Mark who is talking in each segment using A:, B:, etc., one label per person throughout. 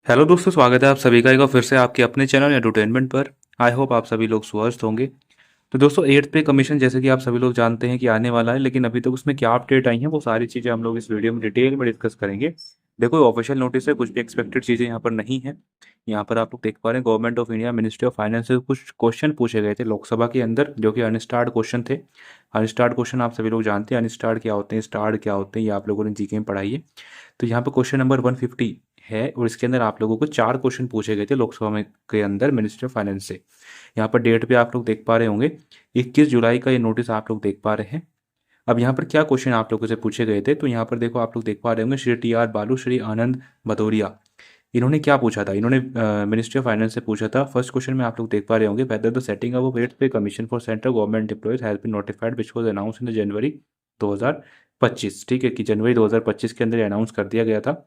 A: Hello दोस्तों, स्वागत है आप सभी का एक बार फिर से आपके अपने चैनल एंटरटेनमेंट पर। आई होप आप सभी लोग स्वस्थ होंगे। तो दोस्तों, एट्थ पे कमीशन जैसे कि आप सभी लोग जानते हैं कि आने वाला है, लेकिन अभी तक उसमें क्या अपडेट आई है वो सारी चीज़ें हम लोग इस वीडियो में डिटेल में डिस्कस करेंगे। देखो, ऑफिशियल नोटिस है, कुछ भी एक्सपेक्टेड चीज़ें यहाँ पर नहीं है। यहाँ पर आप लोग देख पा रहे हैं, government of India ministry of finance से कुछ क्वेश्चन पूछे गए थे लोकसभा के अंदर, जो कि अनस्टार्ड क्वेश्चन थे। अनस्टार्ड क्वेश्चन आप सभी लोग जानते हैं, अनस्टार्ड क्या होते हैं, स्टार्ड क्या होते हैं, ये आप लोगों ने जीके में पढ़ाई है। तो यहाँ पे क्वेश्चन नंबर 150 है और इसके अंदर आप लोगों को 4 क्वेश्चन पूछे गए थे लोकसभा में के अंदर मिनिस्ट्री ऑफ फाइनेंस से। यहाँ पर डेट पे आप लोग देख पा रहे होंगे, 21 जुलाई का ये नोटिस आप लोग देख पा रहे हैं। अब यहाँ पर क्या क्वेश्चन आप लोगों से पूछे गए थे, तो यहाँ पर देखो आप लोग देख पा रहे होंगे, श्री टी आर बालू, श्री आनंद भदौरिया, इन्होंने क्या पूछा था, इन्होंने मिनिस्ट्री ऑफ फाइनेंस से पूछा था। फर्स्ट क्वेश्चन में आप लोग देख पा रहे होंगे, whether the setting of eight pay commission for central government employees has been notified which was announce in January 2025। ठीक है, कि जनवरी 2025 के अंदर अनाउंस कर दिया गया था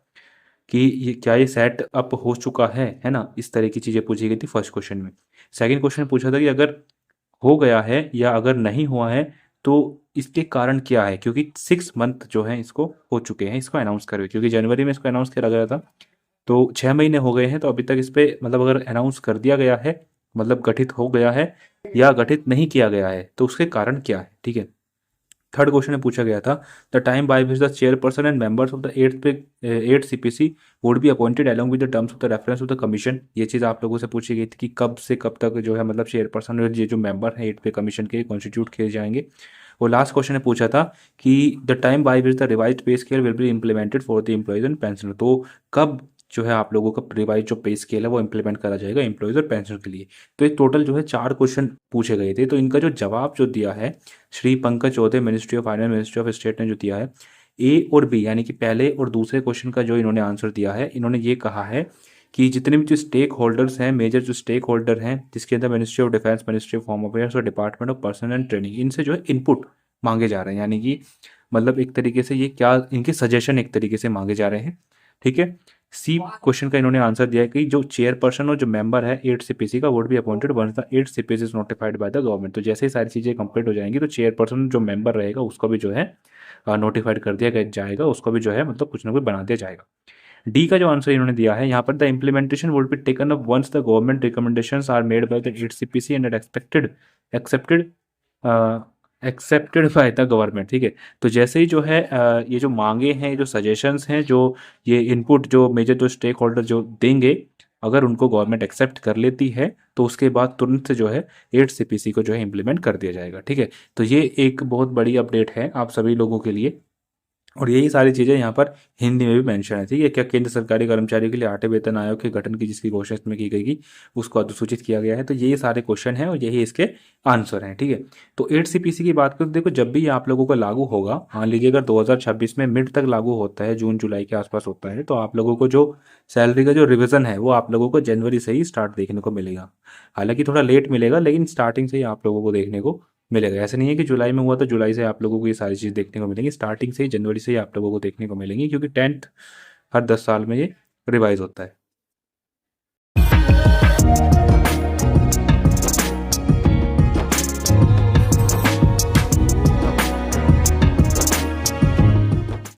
A: कि ये क्या ये सेट अप हो चुका है ना, इस तरह की चीज़ें पूछी गई थी फर्स्ट क्वेश्चन में। सेकंड क्वेश्चन पूछा था कि अगर हो गया है या अगर नहीं हुआ है तो इसके कारण क्या है, क्योंकि 6 मंथ जो है इसको हो चुके हैं, इसको अनाउंस करे हुए, क्योंकि जनवरी में इसको अनाउंस करा गया था। तो 6 महीने हो गए हैं, तो अभी तक इस पे मतलब अगर अनाउंस कर दिया गया है, मतलब गठित हो गया है या गठित नहीं किया गया है, तो उसके कारण क्या है। ठीक है। थर्ड क्वेश्चन में पूछा गया था, the time by which the chairperson and members of the eight CPC would be appointed along with the terms of the reference of the commission. ये चीज़ आप लोगों से पूछी गई थी कि कब से कब तक जो है मतलब चेयरपर्सन और ये जो मेंबर हैं एट पे कमीशन के कॉन्स्टिट्यूट किए जाएंगे। और लास्ट क्वेश्चन ने पूछा था कि the time by which the revised पे scale will be implemented for the employees and pensioner. तो कब जो है आप लोगों का रिवाइज जो पे स्केल है वो इंप्लीमेंट करा जाएगा एम्प्लॉयज और पेंशनर के लिए। तो ये टोटल जो है 4 क्वेश्चन पूछे गए थे। तो इनका जो जवाब जो दिया है Shri Pankaj Chaudhary, ministry of finance, ministry of state ने जो दिया है, ए और बी यानी कि पहले और दूसरे क्वेश्चन का जो इन्होंने आंसर दिया है, इन्होंने ये कहा है कि जितने भी जो स्टेक होल्डर्स हैं, मेजर जो स्टेक होल्डर हैं, जिसके अंदर ministry of defence, ministry of home affairs और department of personal and training, इनसे जो है इनपुट मांगे जा रहे हैं, यानी कि मतलब एक तरीके से ये क्या इनके सजेशन एक तरीके से मांगे जा रहे हैं। ठीक है। सी क्वेश्चन का इन्होंने आंसर दिया है कि जो चेयरपर्सन और जो मेंबर है एट सीपीसी का would be appointed once the eight CPC is notified by the government. तो जैसे ही सारी चीज़ें कंप्लीट हो जाएंगी तो चेयरपर्सन जो मेंबर रहेगा उसको भी जो है नोटिफाइड कर दिया जाएगा, उसको भी जो है मतलब कुछ ना कुछ बना दिया जाएगा। डी का जो आंसर इन्होंने दिया है यहाँ पर, the implementation would be taken up once the government recommendations are made by the eight CPC and expected accepted accepted by the government. ठीक है। तो जैसे ही जो है ये जो मांगे हैं, जो सजेशंस हैं, जो ये इनपुट जो मेजर जो स्टेक होल्डर जो देंगे, अगर उनको गवर्नमेंट एक्सेप्ट कर लेती है तो उसके बाद तुरंत से जो है एट सीपीसी को जो है इम्प्लीमेंट कर दिया जाएगा। ठीक है। तो ये एक बहुत बड़ी अपडेट है आप सभी लोगों के लिए। और यही सारी चीज़ें यहाँ पर हिंदी में भी मेंशन है। ठीक है। क्या केंद्र सरकारी कर्मचारियों के लिए 8वें वेतन आयोग के गठन की जिसकी घोषणा इसमें की गई थी उसको अधिसूचित किया गया है। तो यही सारे क्वेश्चन हैं और यही इसके आंसर हैं। ठीक है। तो एट सीपीसी की बात करें, देखो जब भी ये आप लोगों को लागू होगा, मान लीजिए अगर 2026 में मिड तक लागू होता है, जून जुलाई के आसपास होता है, तो आप लोगों को जो सैलरी का जो रिविजन है वो आप लोगों को जनवरी से ही स्टार्ट देखने को मिलेगा। हालांकि थोड़ा लेट मिलेगा, लेकिन स्टार्टिंग से ही आप लोगों को देखने को मिलेगा। ऐसा नहीं है कि जुलाई में हुआ तो जुलाई से आप लोगों को ये सारी चीज़ देखने को मिलेंगी, स्टार्टिंग से ही जनवरी से ही आप लोगों को देखने को मिलेंगी, क्योंकि 10th हर 10 साल में ये रिवाइज होता है।